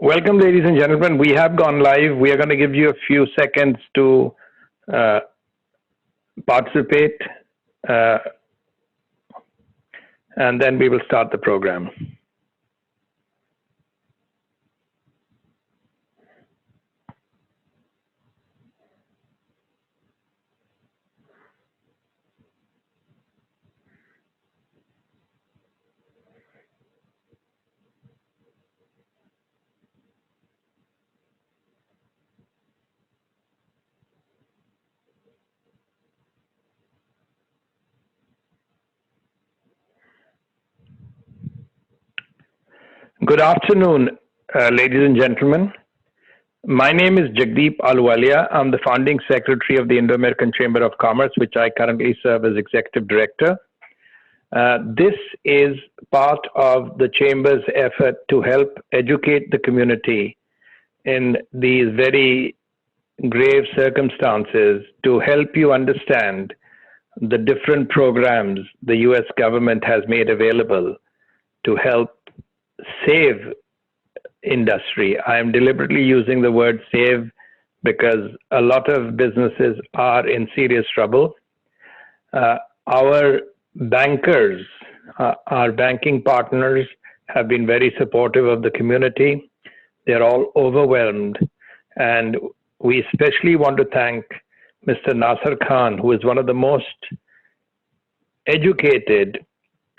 Welcome, ladies and gentlemen. We have gone live. We are going to give you a few seconds to uh, participate, uh, and then we will start the program. Good afternoon, ladies and gentlemen. My name is Jagdeep Ahluwalia. I'm the founding secretary of the Indo-American Chamber of Commerce, which I currently serve as executive director. This is part of the Chamber's effort to help educate the community in these very grave circumstances, to help you understand the different programs the US government has made available to help save industry. I am deliberately using the word save because a lot of businesses are in serious trouble. Our bankers, our banking partners have been very supportive of the community. They're all overwhelmed. And we especially want to thank Mr. Nasser Khan, who is one of the most educated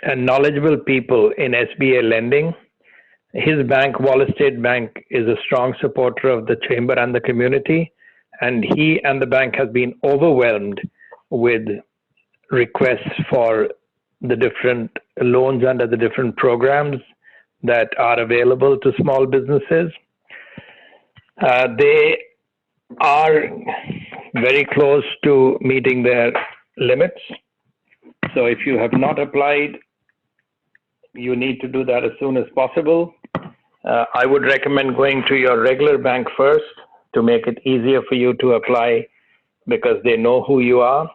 and knowledgeable people in SBA lending. His bank, Wallace State Bank, is a strong supporter of the chamber and the community, and he and the bank has been overwhelmed with requests for the different loans under the different programs that are available to small businesses. They are very close to meeting their limits. So if you have not applied, you need to do that as soon as possible. I would recommend going to your regular bank first to make it easier for you to apply because they know who you are.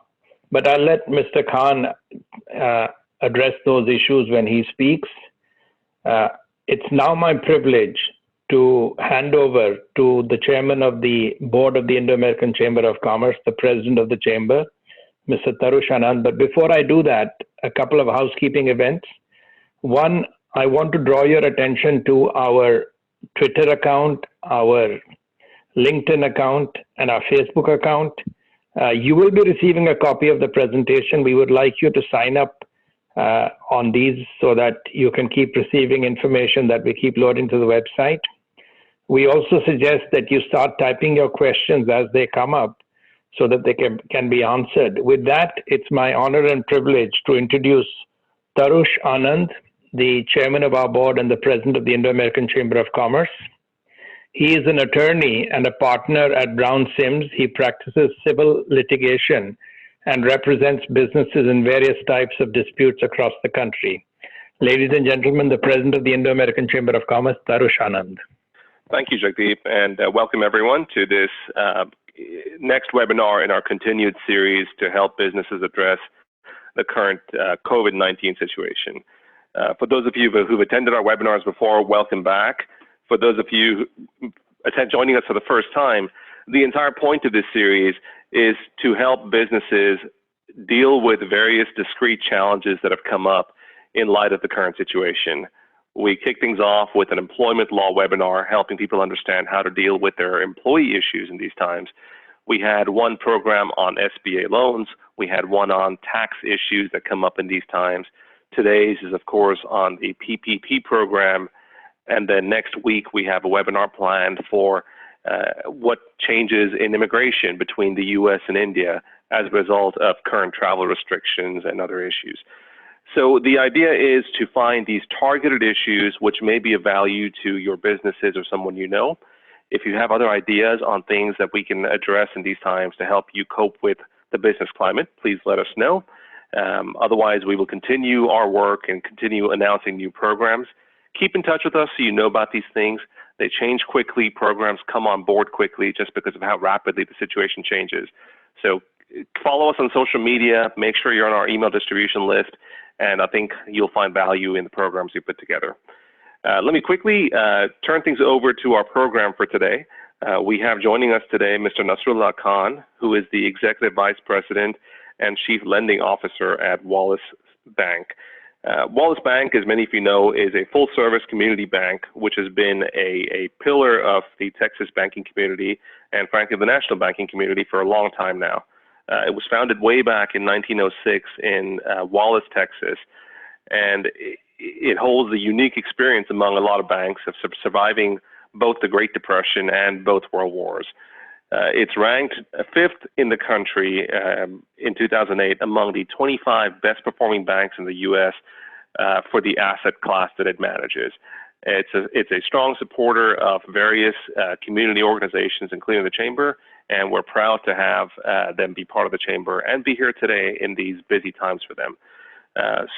But I'll let Mr. Khan address those issues when he speaks. It's now my privilege to hand over to the chairman of the board of the Indo-American Chamber of Commerce, the president of the chamber, Mr. Tarush Anand. But before I do that, a couple of housekeeping events. One, I want to draw your attention to our Twitter account, our LinkedIn account, and our Facebook account. You will be receiving a copy of the presentation. We would like you to sign up on these so that you can keep receiving information that we keep loading to the website. We also suggest that you start typing your questions as they come up so that they can be answered. With that, it's my honor and privilege to introduce Tarush Anand, the chairman of our board and the president of the Indo-American Chamber of Commerce. He is an attorney and a partner at Brown Sims. He practices civil litigation and represents businesses in various types of disputes across the country. Ladies and gentlemen, the president of the Indo-American Chamber of Commerce, Tarush Anand. Thank you, Jagdeep, and welcome everyone to this next webinar in our continued series to help businesses address the current COVID-19 situation. For those of you who've attended our webinars before, welcome back. For those of you joining us for the first time, the entire point of this series is to help businesses deal with various discrete challenges that have come up in light of the current situation. We kick things off with an employment law webinar, helping people understand how to deal with their employee issues in these times. We had one program on SBA loans. We had one on tax issues that come up in these times. Today's is, of course, on the PPP program. And then next week, we have a webinar planned for what changes in immigration between the US and India as a result of current travel restrictions and other issues. So the idea is to find these targeted issues which may be of value to your businesses or someone you know. If you have other ideas on things that we can address in these times to help you cope with the business climate, please let us know. Otherwise, we will continue our work and continue announcing new programs. Keep in touch with us so you know about these things. They change quickly. Programs come on board quickly just because of how rapidly the situation changes. So follow us on social media. Make sure you're on our email distribution list. And I think you'll find value in the programs we put together. Let me quickly turn things over to our program for today. We have joining us today Mr. Nasrullah Khan, who is the Executive Vice President and Chief Lending Officer at Wallace Bank. Wallace Bank, as many of you know, is a full-service community bank, which has been a pillar of the Texas banking community and, frankly, the national banking community for a long time now. It was founded way back in 1906 in Wallace, Texas, and it holds a unique experience among a lot of banks of surviving both the Great Depression and both World Wars. It's ranked fifth in the country in 2008 among the 25 best performing banks in the U.S. For the asset class that it manages. It's a strong supporter of various community organizations, including the Chamber, and we're proud to have them be part of the Chamber and be here today in these busy times for them.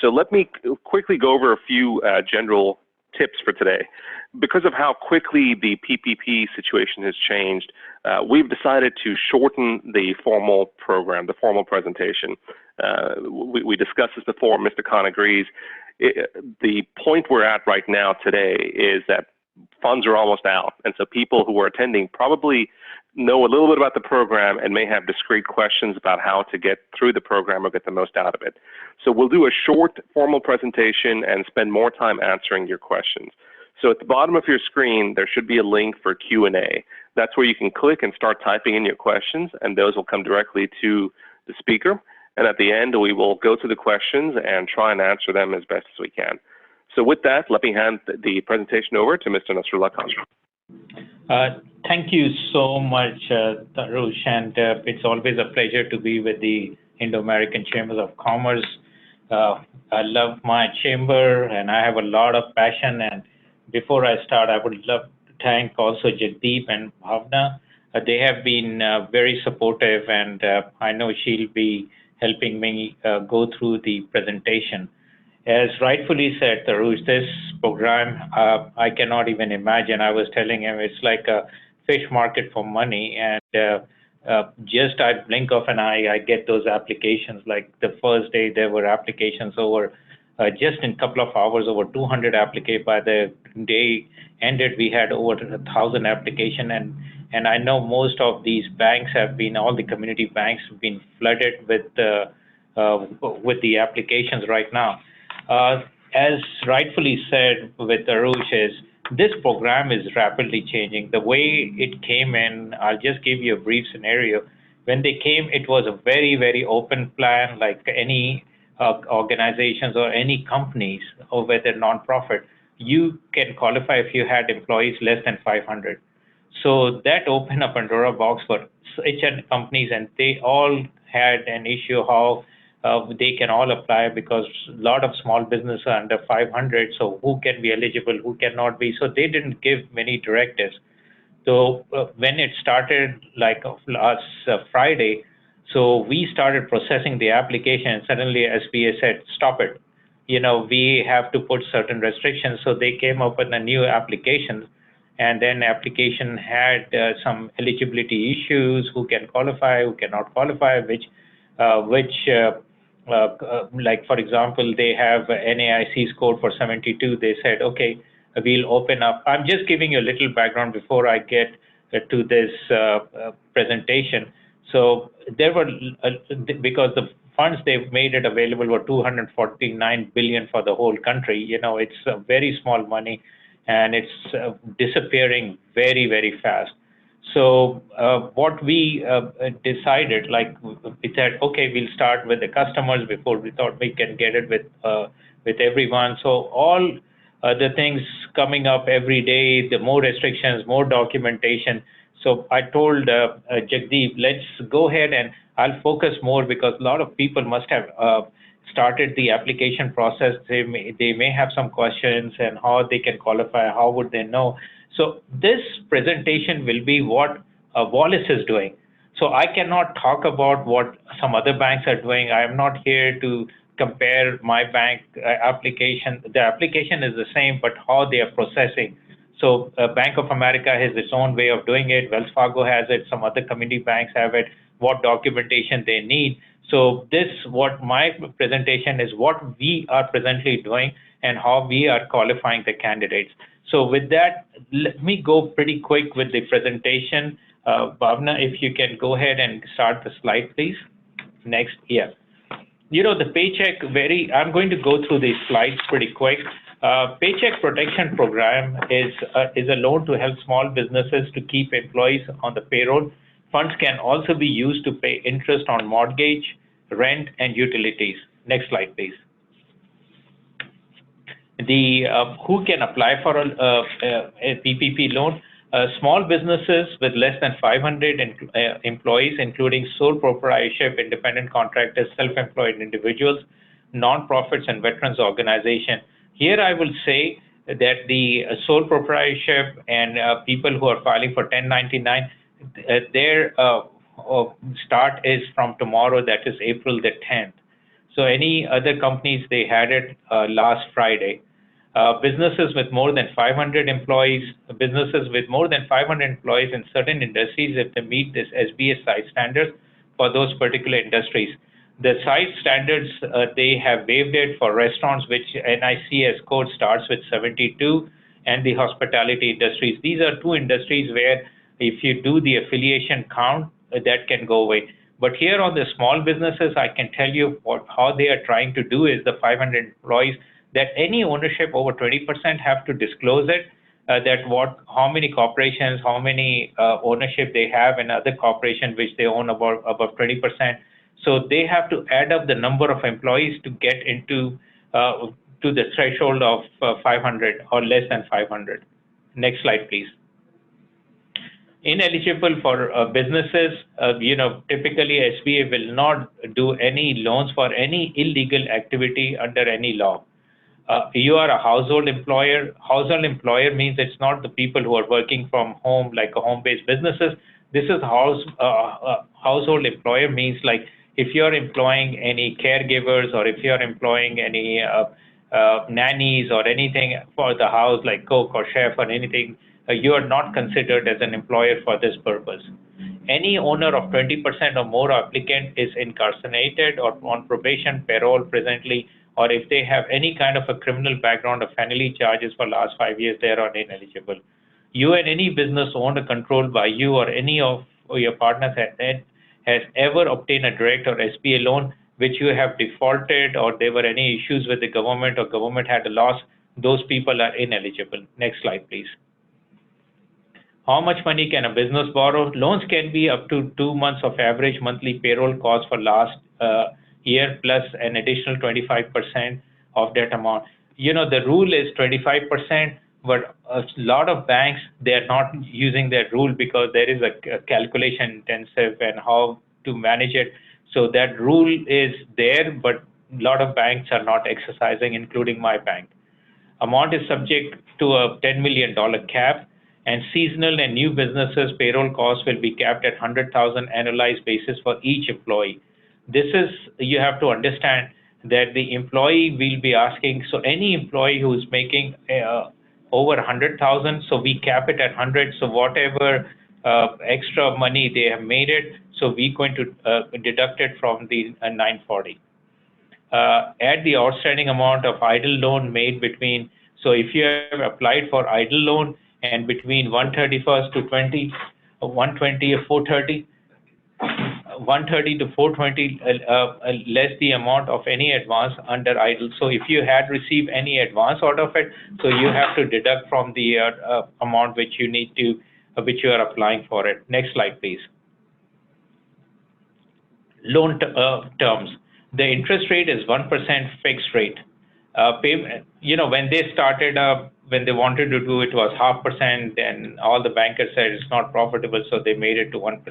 So let me quickly go over a few general tips for today. Because of how quickly the PPP situation has changed, we've decided to shorten the formal program, the formal presentation. We discussed this before, Mr. Khan agrees. The point we're at right now today is that funds are almost out, and so people who are attending probably know a little bit about the program and may have discrete questions about how to get through the program or get the most out of it. So we'll do a short formal presentation and spend more time answering your questions. So at the bottom of your screen, there should be a link for Q&A. That's where you can click and start typing in your questions, and those will come directly to the speaker. And at the end, we will go through the questions and try and answer them as best as we can. So with that, let me hand the presentation over to Mr. Nasrullah Khan. Thank you so much, Tarush, and it's always a pleasure to be with the Indo-American Chambers of Commerce. I love my chamber, and I have a lot of passion. And before I start, I would love to thank also Jagdeep and Bhavna. They have been very supportive, and I know she'll be helping me go through the presentation. As rightfully said, Tarush, this program, I cannot even imagine. I was telling him it's like a fish market for money, and just I blink of an eye, I get those applications. Like the first day, there were applications over, just in a couple of hours, over 200 applications. By the day ended, we had over 1,000 applications, and I know most of these banks have been, all the community banks have been flooded with the applications right now. As rightfully said with Tarush, is this program is rapidly changing. The way it came in, I'll just give you a brief scenario. When they came, it was a very, very open plan, like any organizations or any companies, or whether nonprofit, you can qualify if you had employees less than 500. So that opened up Pandora box for such companies, and they all had an issue how they can all apply, because a lot of small businesses are under 500. So who can be eligible, who cannot be? So they didn't give many directives. So when it started, like last Friday, so we started processing the application, and suddenly SBA said, stop it. We have to put certain restrictions. So they came up with a new application, and then application had some eligibility issues, who can qualify, who cannot qualify, like for example, they have NAIC score for 72. They said, okay, we'll open up. I'm just giving you a little background before I get to this presentation. So there were, because the funds they've made it available were $249 billion for the whole country. It's a very small money, and it's disappearing very, very fast. So what we decided, like we said, okay, we'll start with the customers before we thought we can get it with everyone. So all the things coming up every day, the more restrictions, more documentation. So I told Jagdeep, let's go ahead and I'll focus more, because a lot of people must have started the application process. They may have some questions, and how they can qualify, how would they know? So this presentation will be what Wallace is doing. So I cannot talk about what some other banks are doing. I am not here to compare my bank application. The application is the same, but how they are processing. So Bank of America has its own way of doing it. Wells Fargo has it. Some other community banks have it. What documentation they need. So this, what my presentation is, what we are presently doing, and how we are qualifying the candidates. So with that, let me go pretty quick with the presentation. Bhavna, if you can go ahead and start the slide, please. Next, yeah. The Paycheck, I'm going to go through these slides pretty quick. Paycheck Protection Program is a loan to help small businesses to keep employees on the payroll. Funds can also be used to pay interest on mortgage, rent, and utilities. Next slide, please. Who can apply for a PPP loan? Small businesses with less than 500 employees, including sole proprietorship, independent contractors, self-employed individuals, nonprofits, and veterans organizations. Here I will say that the sole proprietorship and people who are filing for 1099, their start is from tomorrow, that is April the 10th. So any other companies, they had it last Friday. Businesses with more than 500 employees, businesses with more than 500 employees in certain industries, if they meet this SBA size standards for those particular industries. The size standards, they have waived it for restaurants, which NICS code starts with 72, and the hospitality industries. These are two industries where if you do the affiliation count, that can go away. But here on the small businesses, I can tell you how they are trying to do is the 500 employees, that any ownership over 20% have to disclose it, how many corporations, how many ownership they have in other corporations which they own above 20%. So they have to add up the number of employees to get into to the threshold of 500 or less than 500. Next slide, please. Ineligible for businesses, typically SBA will not do any loans for any illegal activity under any law. You are a household employer. Household employer means it's not the people who are working from home, like a home-based businesses. This is household employer means like if you're employing any caregivers or if you're employing any nannies or anything for the house like cook or chef or anything, you are not considered as an employer for this purpose. Any owner of 20% or more applicant is incarcerated or on probation, parole presently, or if they have any kind of a criminal background or felony charges for last 5 years, they are ineligible. You and any business owned or controlled by you or any of your partners has ever obtained a direct or SBA loan which you have defaulted or there were any issues with the government or government had a loss, those people are ineligible. Next slide, please. How much money can a business borrow? Loans can be up to 2 months of average monthly payroll cost for last year plus an additional 25% of that amount. The rule is 25%, but a lot of banks, they are not using that rule because there is a calculation intensive and how to manage it. So that rule is there, but a lot of banks are not exercising, including my bank. Amount is subject to a $10 million cap, and seasonal and new businesses payroll costs will be capped at 100,000 annualized basis for each employee. This is, you have to understand that the employee will be asking, so any employee who is making over 100,000, so we cap it at 100, so whatever extra money they have made it, so we're going to deduct it from the 940. Add the outstanding amount of idle loan made between, so if you have applied for idle loan and between 131st to 120 or 430, 130 to 420 less the amount of any advance under idle. So if you had received any advance out of it, so you have to deduct from the amount which you need to, which you are applying for it. Next slide, please. Loan terms. The interest rate is 1% fixed rate. When they started up, when they wanted to do it was 0.5%, then all the bankers said it's not profitable, so they made it to 1%.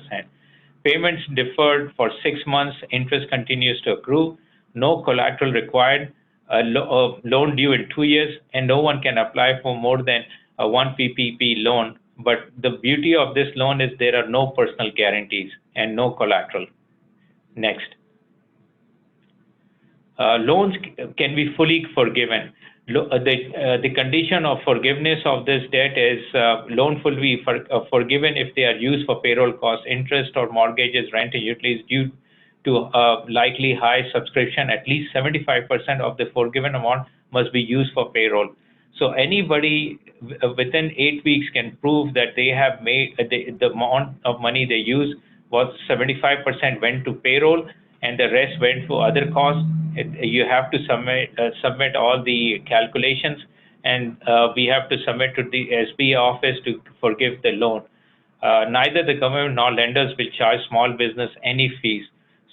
Payments deferred for 6 months, interest continues to accrue, no collateral required, loan due in 2 years, and no one can apply for more than one PPP loan. But the beauty of this loan is there are no personal guarantees and no collateral. Next. Loans can be fully forgiven. The condition of forgiveness of this debt is loan will be forgiven if they are used for payroll costs, interest or mortgages, rent and utilities due to likely high subscription, at least 75% of the forgiven amount must be used for payroll. So anybody within 8 weeks can prove that they have made the amount of money they use was 75% went to payroll and the rest went for other costs. You have to submit all the calculations, and we have to submit to the SBA office to forgive the loan. Neither the government nor lenders will charge small business any fees.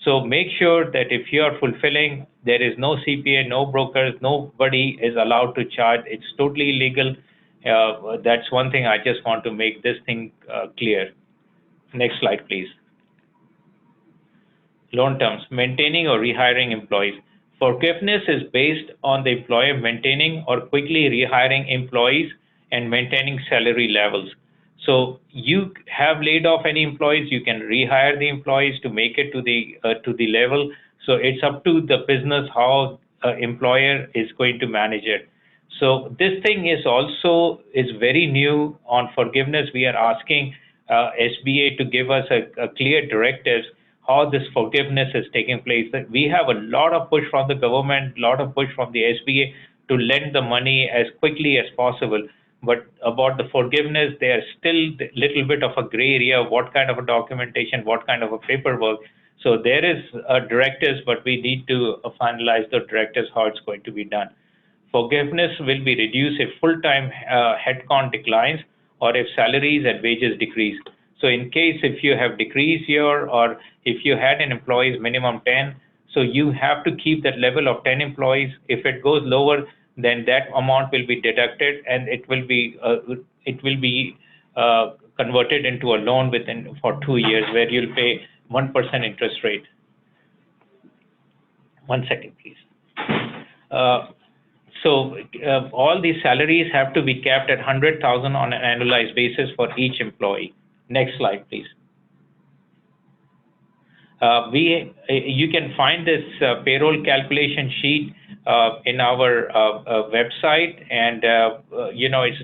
So make sure that if you are fulfilling, there is no CPA, no brokers, nobody is allowed to charge. It's totally illegal. That's one thing I just want to make this thing clear. Next slide, please. Loan terms, maintaining or rehiring employees. Forgiveness is based on the employer maintaining or quickly rehiring employees and maintaining salary levels. So you have laid off any employees, you can rehire the employees to make it to the level. So it's up to the business how employer is going to manage it. So this thing is very new on forgiveness. We are asking SBA to give us a clear directives how this forgiveness is taking place. We have a lot of push from the government, a lot of push from the SBA to lend the money as quickly as possible. But about the forgiveness, there is still a little bit of a gray area, what kind of a documentation, what kind of a paperwork. So there is directives, but we need to finalize the directives, how it's going to be done. Forgiveness will be reduced if full-time headcount declines or if salaries and wages decrease. So in case if you have decreased here or if you had an employees minimum 10, so you have to keep that level of 10 employees. If it goes lower, then that amount will be deducted and it will be converted into a loan for 2 years where you'll pay 1% interest rate. 1 second, please. So all these salaries have to be capped at 100,000 on an annualized basis for each employee. Next slide, please. You can find this payroll calculation sheet in our website, and it's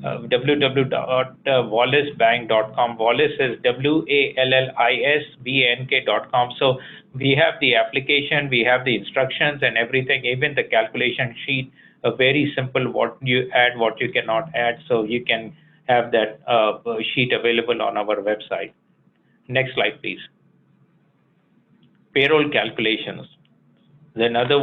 www.wallisbank.com. Wallis is WALLISBANK.com. So we have the application, we have the instructions and everything, even the calculation sheet, very simple, what you add, what you cannot add. So you can have that sheet available on our website. Next slide, please. Payroll calculations. Another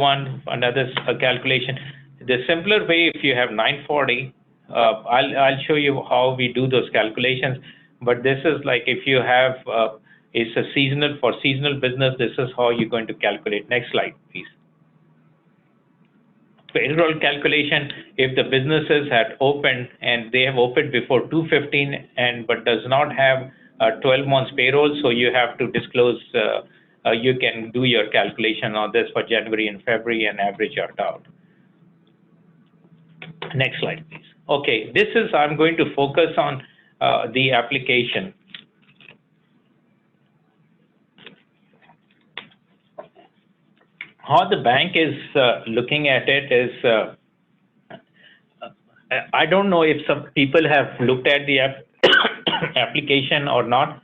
calculation. The simpler way, if you have 940, I'll show you how we do those calculations. But this is like if you have it's a seasonal business. This is how you're going to calculate. Next slide, please. Payroll calculation, if the businesses had opened and they have opened before 2/15 but does not have 12 months payroll, so you have to disclose, you can do your calculation on this for January and February and average it out. Next slide, please. Okay, I'm going to focus on the application. How the bank is looking at it is, I don't know if some people have looked at the application or not,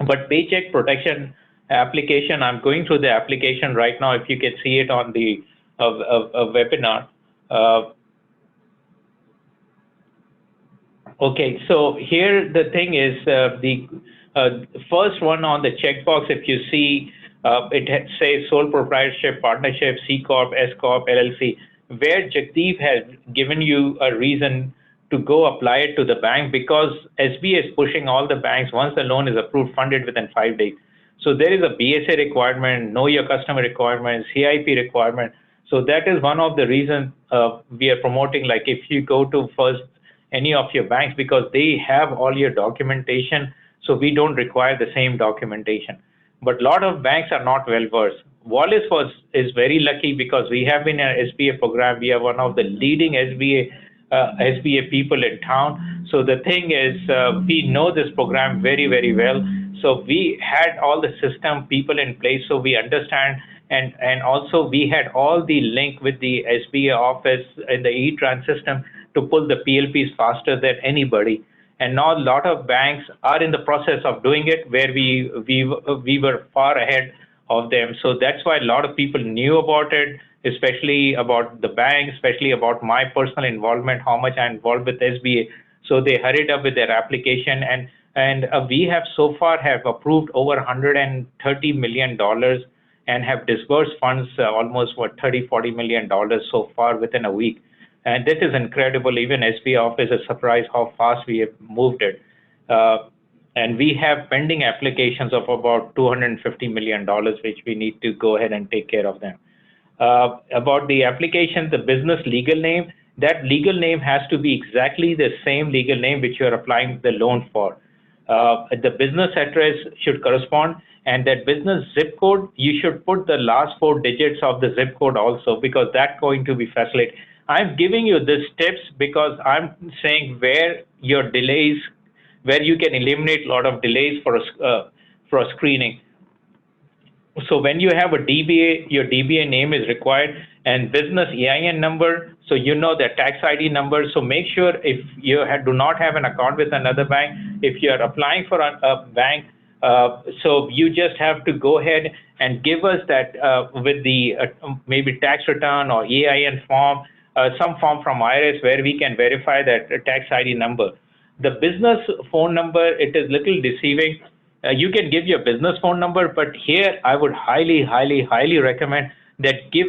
but Paycheck Protection application, I'm going through the application right now, if you can see it on the webinar. Okay, so here the thing is, the first one on the checkbox, if you see, it says sole proprietorship, partnership, C Corp, S Corp, LLC, where Jagdeep has given you a reason to go apply it to the bank, because SBA is pushing all the banks, once the loan is approved, funded within 5 days. So there is a BSA requirement, know your customer requirement, CIP requirement. So that is one of the reasons we are promoting, like if you go to first any of your banks, because they have all your documentation, so we don't require the same documentation. But a lot of banks are not well versed. Wallis is very lucky because we have been an SBA program. We are one of the leading SBA people in town. So the thing is, we know this program very, very well. So we had all the system people in place, so we understand. And also we had all the link with the SBA office in the E-Trans system to pull the PLPs faster than anybody. And now a lot of banks are in the process of doing it, where we were far ahead of them. So that's why a lot of people knew about it, especially about the bank, especially about my personal involvement, how much I'm involved with SBA. So they hurried up with their application, and we have so far have approved over $130 million and have disbursed funds almost $30-40 million so far within a week. And this is incredible. Even SBA office is surprised how fast we have moved it. And we have pending applications of about $250 million, which we need to go ahead and take care of them. About the application, the business legal name, that legal name has to be exactly the same legal name which you are applying the loan for. The business address should correspond, and that business zip code, you should put the last 4 digits of the zip code also, because that's going to be facilitated. I'm giving you these tips because I'm saying where your delays, where you can eliminate a lot of delays for a screening. So when you have a DBA, your DBA name is required, and business EIN number, so you know the tax ID number. So make sure if you do not have an account with another bank, if you are applying for a bank, so you just have to go ahead and give us that with the maybe tax return or EIN form, some form from IRS where we can verify that tax ID number. The business phone number, it is little deceiving. You can give your business phone number, but here I would highly recommend that give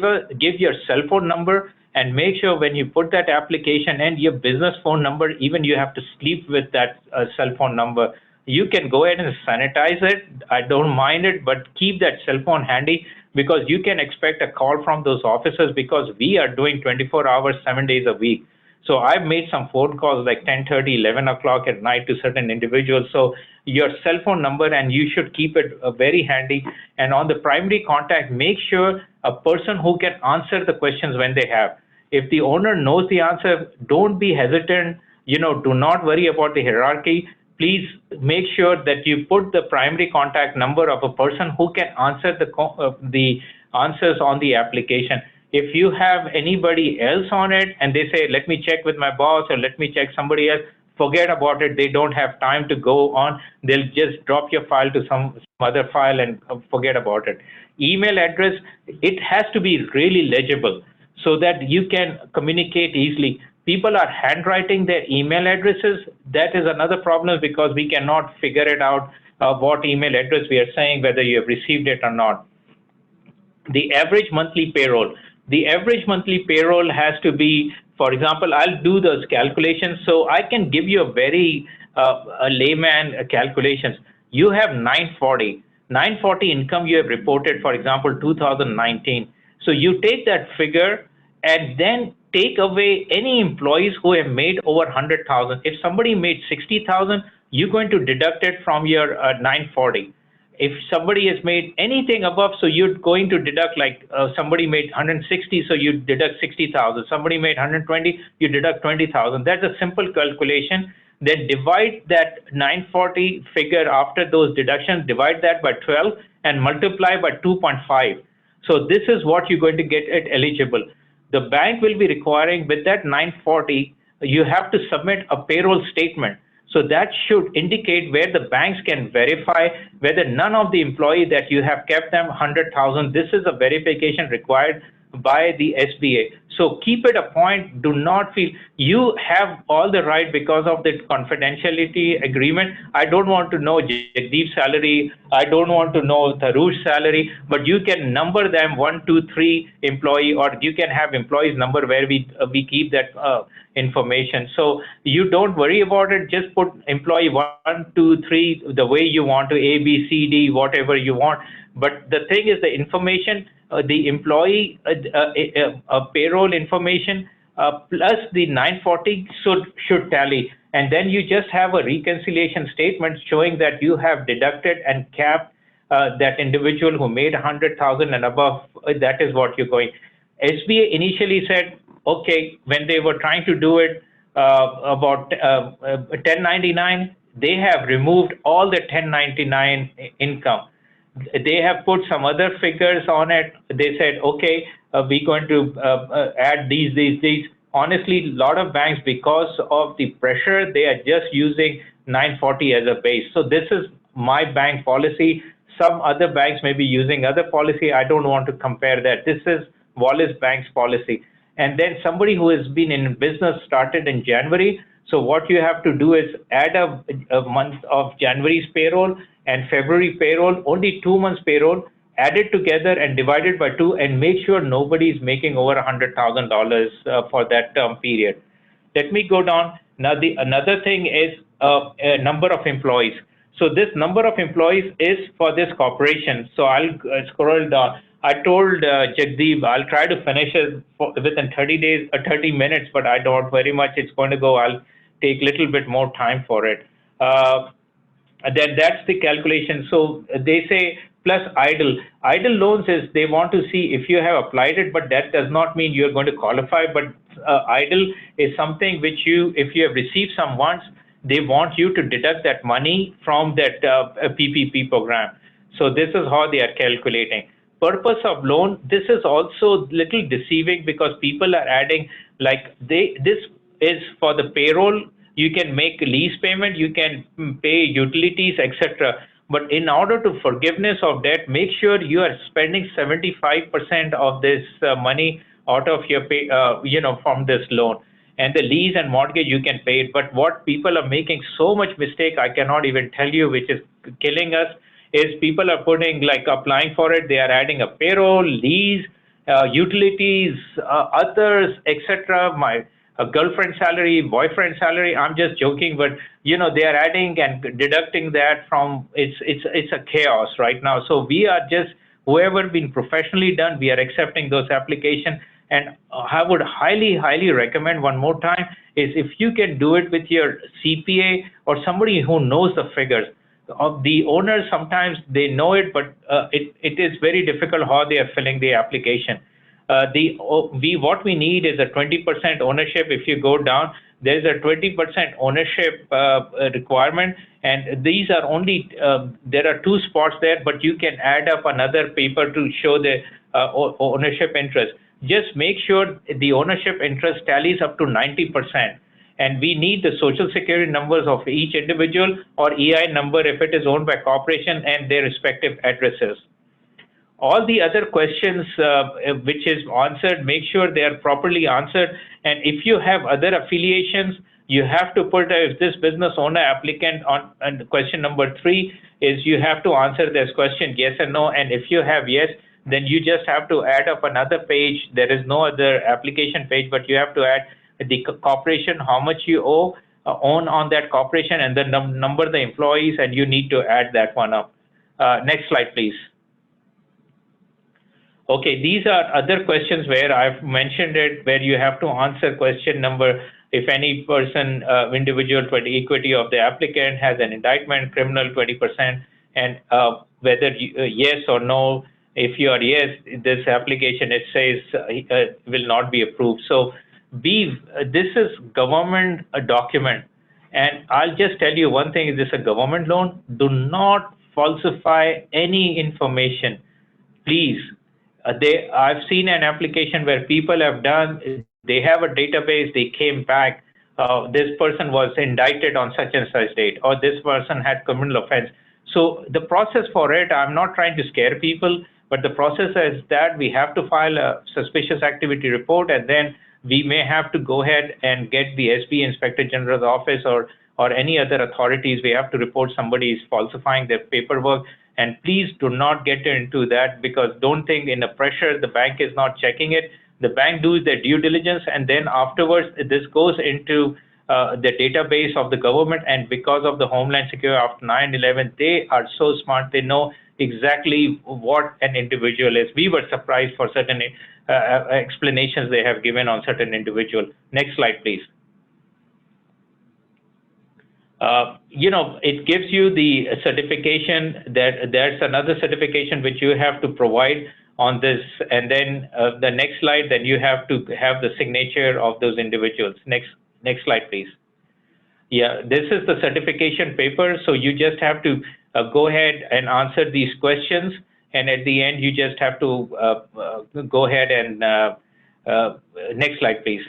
your cell phone number, and make sure when you put that application and your business phone number, even you have to sleep with that cell phone number. You can go ahead and sanitize it. I don't mind it, but keep that cell phone handy, because you can expect a call from those officers, because we are doing 24 hours, 7 days a week. So I've made some phone calls like 10:30, 11 o'clock at night to certain individuals. So your cell phone number, and you should keep it very handy. And on the primary contact, make sure a person who can answer the questions when they have. If the owner knows the answer, don't be hesitant. Do not worry about the hierarchy. Please make sure that you put the primary contact number of a person who can answer the answers on the application. If you have anybody else on it and they say, let me check with my boss or let me check somebody else, forget about it. They don't have time to go on. They'll just drop your file to some other file and forget about it. Email address, it has to be really legible so that you can communicate easily. People are handwriting their email addresses. That is another problem, because we cannot figure it out what email address we are saying, whether you have received it or not. The average monthly payroll. The average monthly payroll has to be, for example, I'll do those calculations, so I can give you a very layman calculations. You have 940 income you have reported, for example, 2019. So you take that figure and then take away any employees who have made over 100,000. If somebody made 60,000, you're going to deduct it from your 940. If somebody has made anything above, so you're going to deduct, like somebody made 160, so you deduct 60,000. Somebody made 120, you deduct 20,000. That's a simple calculation. Then divide that 940 figure after those deductions, divide that by 12 and multiply by 2.5. So this is what you're going to get it eligible. The bank will be requiring, with that 940, you have to submit a payroll statement. So that should indicate where the banks can verify whether none of the employee that you have kept them 100,000. This is a verification required by the SBA. So keep it a point. Do not feel you have all the right because of the confidentiality agreement. I don't want to know Jagdeep's salary. I don't want to know Tarush's salary, but you can number them 1, 2, 3 employee, or you can have employees number where we keep that information. So you don't worry about it. Just put employee 1, 2, 3 the way you want to, A, B, C, D, whatever you want. But the thing is, the information, the employee payroll information plus the 940 should tally, and then you just have a reconciliation statement showing that you have deducted and capped that individual who made 100,000 and above. That is what you're going. SBA initially said, okay, when they were trying to do it about 1099, they have removed all the 1099 income. They have put some other figures on it. They said, okay, we're going to add these. Honestly, a lot of banks, because of the pressure, they are just using 940 as a base. So this is my bank policy. Some other banks may be using other policy. I don't want to compare that. This is Wallace Bank's policy. And then somebody who has been in business started in January. So what you have to do is add a month of January's payroll and February payroll, only 2 months payroll, add it together and divide it by 2 and make sure nobody is making over $100,000 for that term period. Let me go down. Now, another thing is a number of employees. So this number of employees is for this corporation. So I'll scroll down. I told Jagdeep I'll try to finish it within 30 days or 30 minutes, but I don't very much. It's going to go. I'll take a little bit more time for it. That's the calculation. So they say plus idle. Idle loans is they want to see if you have applied it, but that does not mean you're going to qualify. But idle is something which if you have received some funds, they want you to deduct that money from that PPP program. So this is how they are calculating. Purpose of loan, this is also little deceiving because people are adding this is for the payroll. You can make lease payment, you can pay utilities, etc. But in order to forgiveness of debt, make sure you are spending 75% of this money out of your pay, from this loan. And the lease and mortgage, you can pay it. But what people are making so much mistake, I cannot even tell you, which is killing us, is people are putting applying for it. They are adding a payroll, lease, utilities, others, etc. My girlfriend salary, boyfriend salary. I'm just joking, but they are adding and deducting that from. It's a chaos right now. So we are just whoever been professionally done. We are accepting those applications. And I would highly, highly recommend one more time is if you can do it with your CPA or somebody who knows the figures. Of the owners, sometimes they know it, but it is very difficult how they are filling the application. What we need is a 20% ownership. If you go down, there's a 20% ownership requirement, and these are only there are 2 spots there, but you can add up another paper to show the ownership interest. Just make sure the ownership interest tallies up to 90%. And we need the social security numbers of each individual or EI number if it is owned by corporation and their respective addresses. All the other questions which is answered, make sure they are properly answered. And if you have other affiliations, you have to put if this business owner applicant on, and question number 3 is you have to answer this question yes and no. And if you have yes, then you just have to add up another page. There is no other application page, but you have to add the corporation, how much you own on that corporation, and the number of the employees, and you need to add that one up. Next slide, please. Okay, these are other questions where I've mentioned it, where you have to answer question number, if any person, individual, 20 equity of the applicant has an indictment, criminal 20%, and whether yes or no. If you are yes, this application, it says will not be approved. So this is government document, and I'll just tell you one thing: is this a government loan? Do not falsify any information, please. I've seen an application where people have done. They have a database. They came back. This person was indicted on such and such date, or this person had criminal offense. So the process for it, I'm not trying to scare people, but the process is that we have to file a suspicious activity report, and then we may have to go ahead and get the SB Inspector General's office or any other authorities. We have to report somebody is falsifying their paperwork. And please do not get into that, because don't think in the pressure the bank is not checking it. The bank does their due diligence, and then afterwards this goes into the database of the government. And because of the Homeland Security after 9/11, they are so smart. They know exactly what an individual is. We were surprised for certain explanations they have given on certain individual. Next slide, please. It gives you the certification that there's another certification which you have to provide on this. And then the next slide, then you have to have the signature of those individuals. Next slide, please. Yeah, this is the certification paper. So you just have to go ahead and answer these questions. And at the end, you just have to go ahead and next slide, please.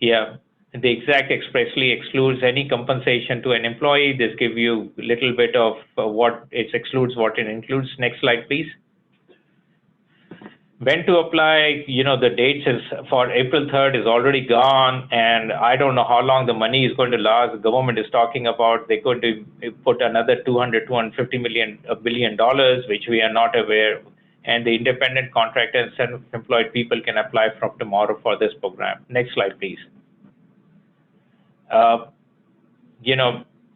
Yeah. the exact expressly excludes any compensation to an employee. This gives you a little bit of what it excludes, what it includes. Next slide, please. When to apply, the dates is for April 3rd is already gone, and I don't know how long the money is going to last. The government is talking about they're going to put another $250 billion, which we are not aware. And the independent contractor and self-employed people can apply from tomorrow for this program. Next slide, please.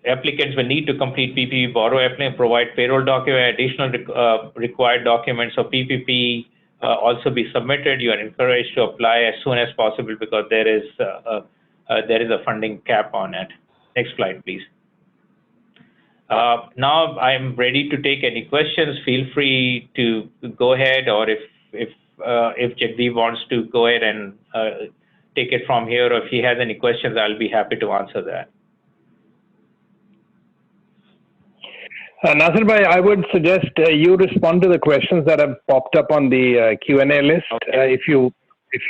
Applicants will need to complete PPP borrow application, provide payroll document, additional required documents of PPP also be submitted. You are encouraged to apply as soon as possible because there is a funding cap on it. Next slide, please. Now I'm ready to take any questions. Feel free to go ahead, or if Jagdeep wants to go ahead and take it from here, or if he has any questions, I'll be happy to answer that. Nasir bhai, I would suggest you respond to the questions that have popped up on the Q&A list. Okay. If you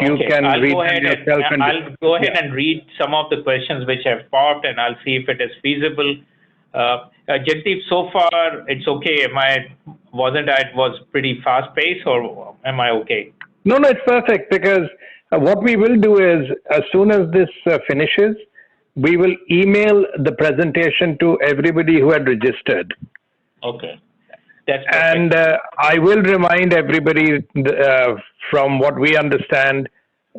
can read them yourself. I'll go ahead and read some of the questions which have popped, and I'll see if it is feasible. Jagdeep, so far it's okay. Was pretty fast paced, or am I okay? No, it's perfect, because what we will do is, as soon as this finishes, we will email the presentation to everybody who had registered. Okay. That's perfect. And I will remind everybody, from what we understand,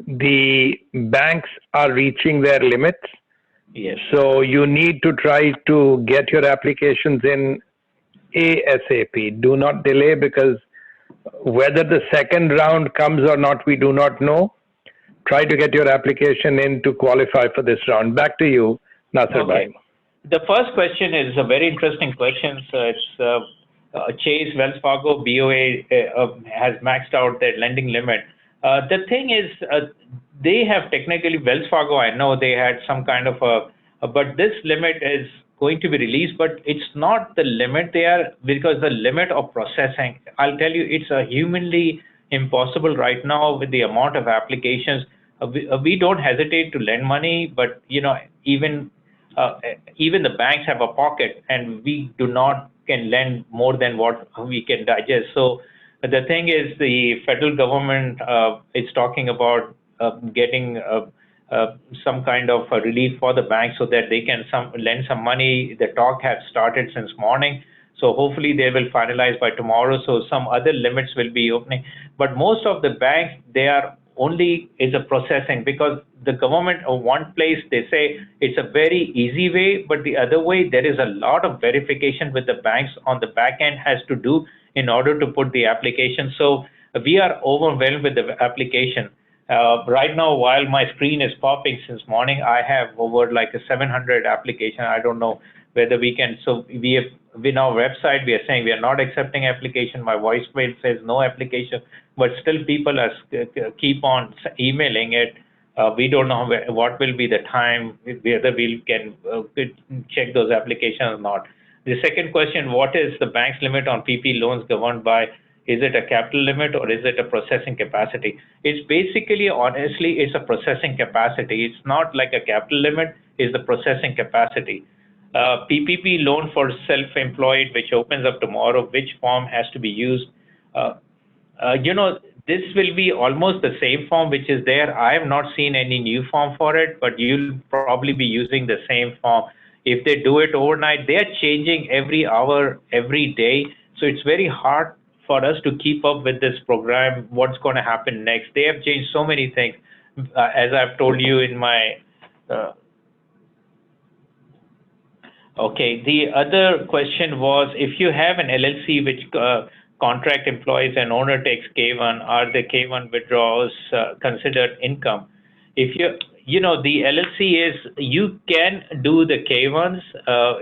the banks are reaching their limits. Yes. So you need to try to get your applications in ASAP. Do not delay, because whether the second round comes or not, we do not know. Try to get your application in to qualify for this round. Back to you, Nasir bhai. The first question is a very interesting question. So it's Chase, Wells Fargo, BOA has maxed out their lending limit. The thing is, they have technically, Wells Fargo, I know they had some kind of but this limit is going to be released, but it's not the limit there, because the limit of processing, I'll tell you, it's a humanly impossible right now with the amount of applications. We don't hesitate to lend money, but even the banks have a pocket, and we can lend more than what we can digest. So the thing is, the federal government is talking about getting some kind of a relief for the banks so that they can lend some money. The talk has started since morning. So hopefully they will finalize by tomorrow. So some other limits will be opening. But most of the banks, they are only is a processing, because the government of one place, they say it's a very easy way, but the other way, there is a lot of verification with the banks on the back end has to do in order to put the application. So we are overwhelmed with the application. Right now, while my screen is popping since morning, I have over like a 700 application. I don't know whether we can. So in our website, we are saying we are not accepting application. My voicemail says no application, but still people are keep on emailing it. We don't know what will be the time, whether we can check those applications or not. The second question, what is the bank's limit on PP loans governed by? Is it a capital limit or is it a processing capacity? It's basically, honestly, it's a processing capacity. It's not like a capital limit, it's the processing capacity. PPP loan for self-employed, which opens up tomorrow, which form has to be used? This will be almost the same form which is there. I have not seen any new form for it, but you'll probably be using the same form. If they do it overnight, they are changing every hour, every day. So it's very hard for us to keep up with this program, what's going to happen next. They have changed so many things. As I've told you in my... Okay, the other question was, if you have an LLC which contract employees and owner takes K1, are the K1 withdrawals considered income? If the LLC is, you can do the K1s,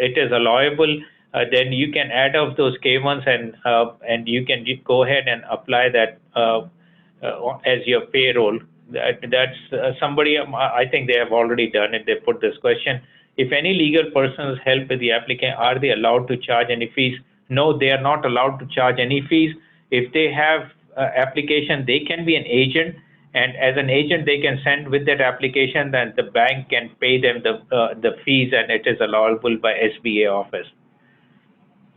it is allowable. Then you can add up those K1s and you can go ahead and apply that as your payroll. That's somebody, I think they have already done it. They put this question. If any legal persons help with the applicant, are they allowed to charge any fees? No, they are not allowed to charge any fees. If they have application, they can be an agent, And as an agent, they can send with that application, then the bank can pay them the fees, and it is allowable by SBA office.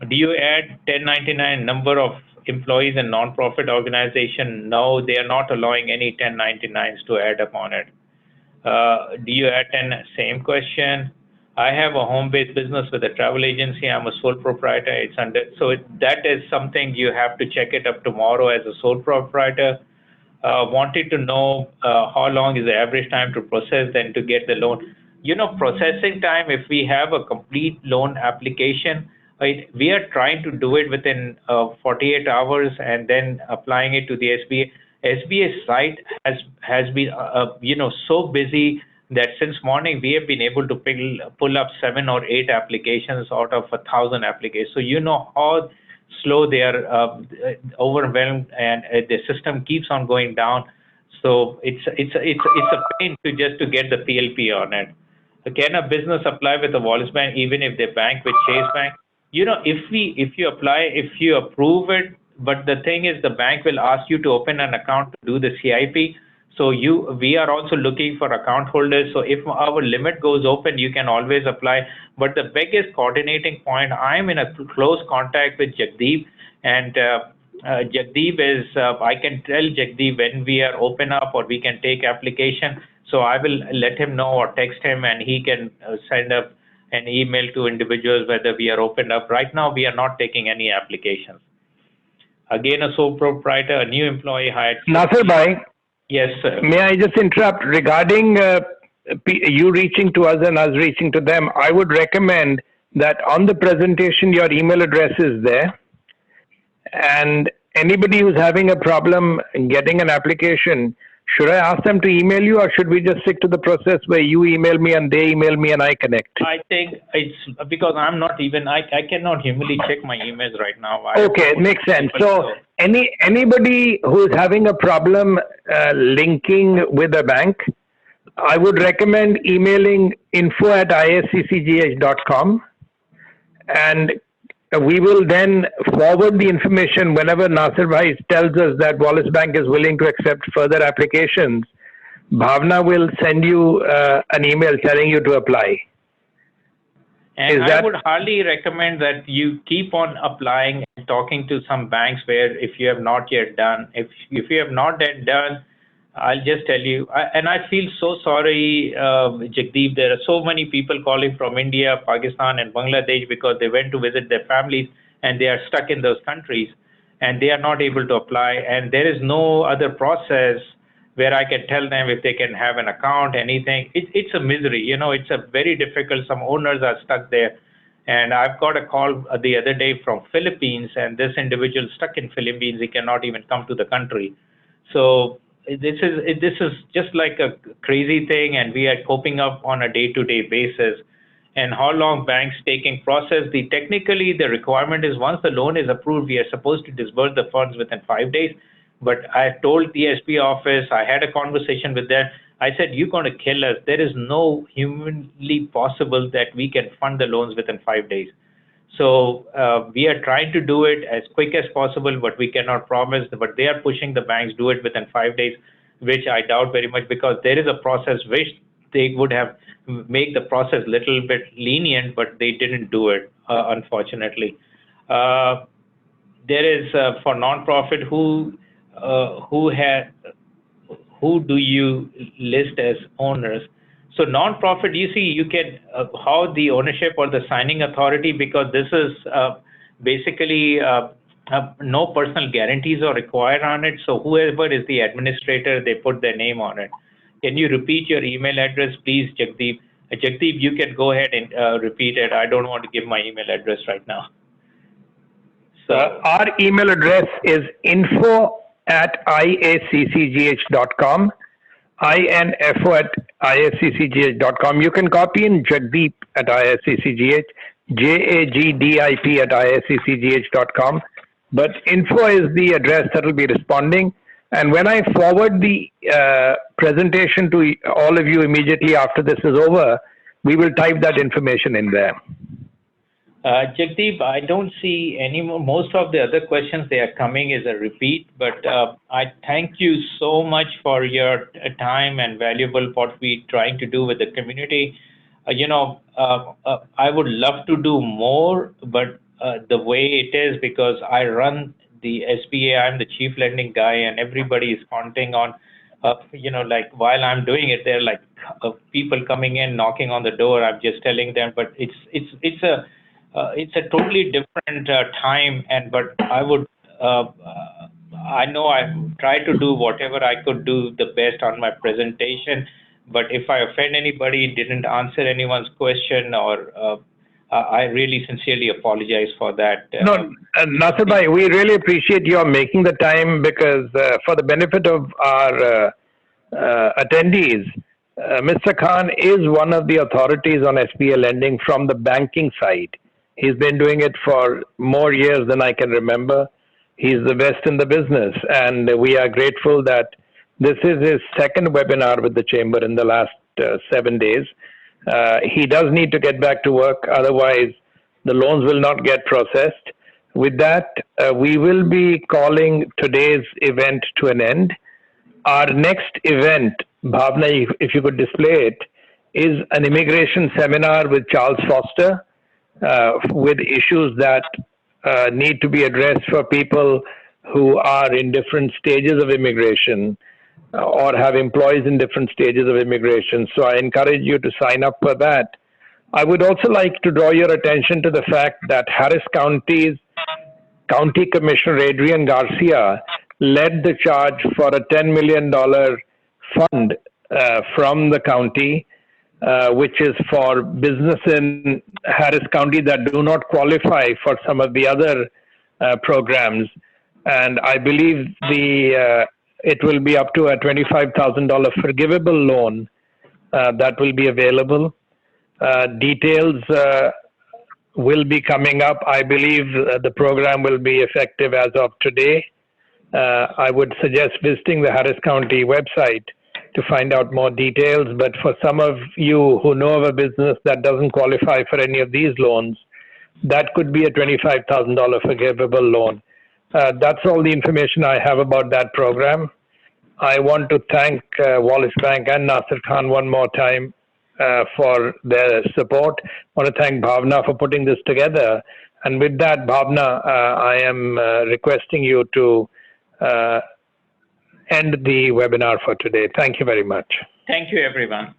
Do you add 1099 number of employees in non-profit organization? No, they are not allowing any 1099s to add upon it. Do you add 10? Same question. I have a home-based business with a travel agency. I'm a sole proprietor. It's under, so that is something you have to check it up tomorrow as a sole proprietor. Wanted to know how long is the average time to process then to get the loan. You know, processing time, if we have a complete loan application, we are trying to do it within 48 hours and then applying it to the SBA. SBA site has been, so busy that since morning we have been able to pull up 7 or 8 applications out of 1,000 applications. So you know how slow they are, overwhelmed, and the system keeps on going down. So it's a pain to get the PLP on it. Can a business apply with the Wallace Bank even if they bank with Chase Bank? You know, if you apply, if you approve it, but the thing is the bank will ask you to open an account to do the CIP. So we are also looking for account holders. So if our limit goes open, you can always apply. But the biggest coordinating point, I'm in a close contact with Jagdeep, and Jagdeep is, I can tell Jagdeep when we are open up or we can take application. So I will let him know or text him, and he can send up an email to individuals whether we are opened up. Right now, we are not taking any applications. Again, a sole proprietor, a new employee hired. Nasir Bhai. Yes, sir. May I just interrupt regarding you reaching to us and us reaching to them? I would recommend that on the presentation, your email address is there. And anybody who's having a problem getting an application, should I ask them to email you, or should we just stick to the process where you email me and they email me and I connect? I think it's because I'm not even, I cannot humanly check my emails right now. Okay, it makes sense. So anybody who is having a problem linking with a bank, I would recommend emailing info@isccgh.com, and we will then forward the information whenever Nasir Bhai tells us that Wallace Bank is willing to accept further applications. Bhavna will send you an email telling you to apply. And I would highly recommend that you keep on applying and talking to some banks where if you have not yet done, if you have not yet done, I'll just tell you, and I feel so sorry, Jagdeep, there are so many people calling from India, Pakistan and Bangladesh because they went to visit their families and they are stuck in those countries and they are not able to apply, and there is no other process where I can tell them if they can have an account, anything. It's a misery, you know, it's a very difficult. Some owners are stuck there. And I've got a call the other day from Philippines, and this individual stuck in Philippines, he cannot even come to the country. So this is just like a crazy thing, and we are coping up on a day-to-day basis. And how long banks taking process? Technically, the requirement is once the loan is approved, we are supposed to disburse the funds within 5 days. But I told the SB office, I had a conversation with them. I said, you're going to kill us. There is no humanly possible that we can fund the loans within 5 days. So we are trying to do it as quick as possible, but we cannot promise. But they are pushing the banks do it within 5 days, which I doubt very much, because there is a process which they would have make the process little bit lenient, but they didn't do it, unfortunately. There is for nonprofit who do you list as owners? So nonprofit, you see, you can how the ownership or the signing authority, because this is basically no personal guarantees are required on it. So whoever is the administrator, they put their name on it. Can you repeat your email address, please, Jagdeep? Jagdeep, you can go ahead and repeat it. I don't want to give my email address right now. So our email address is info@isccgh.com. info@isccgh.com. You can copy in Jagdeep at isccgh, jagdip@isccgh.com. But info is the address that will be responding. And when I forward the presentation to all of you immediately after this is over, we will type that information in there. Jagdeep, I don't see any more. Most of the other questions they are coming is a repeat, but I thank you so much for your time and valuable what we trying to do with the community. I would love to do more, but the way it is, because I run the SBA, I'm the chief lending guy, and everybody is counting on, like while I'm doing it, there are like people coming in, knocking on the door. I'm just telling them, but it's a totally different time, but I know I tried to do whatever I could do the best on my presentation, but if I offend anybody, didn't answer anyone's question, or I really sincerely apologize for that. No, Nasir bhai, we really appreciate your making the time, because for the benefit of our attendees, Mr. Khan is one of the authorities on SBA lending from the banking side. He's been doing it for more years than I can remember. He's the best in the business, and we are grateful that this is his second webinar with the Chamber in the last 7 days. He does need to get back to work, otherwise the loans will not get processed. With that, we will be calling today's event to an end. Our next event, Bhavna, if you could display it, is an immigration seminar with Charles Foster, with issues that need to be addressed for people who are in different stages of immigration or have employees in different stages of immigration. So I encourage you to sign up for that. I would also like to draw your attention to the fact that Harris County's County Commissioner Adrian Garcia led the charge for a $10 million fund from the county, which is for business in Harris County that do not qualify for some of the other programs. And I believe it will be up to a $25,000 forgivable loan that will be available. Details will be coming up. I believe the program will be effective as of today. I would suggest visiting the Harris County website to find out more details. But for some of you who know of a business that doesn't qualify for any of these loans, that could be a $25,000 forgivable loan. That's all the information I have about that program. I want to thank Wallace Bank and Nasir Khan one more time for their support. I want to thank Bhavna for putting this together. And with that, Bhavna, I am requesting you to end the webinar for today. Thank you very much. Thank you, everyone.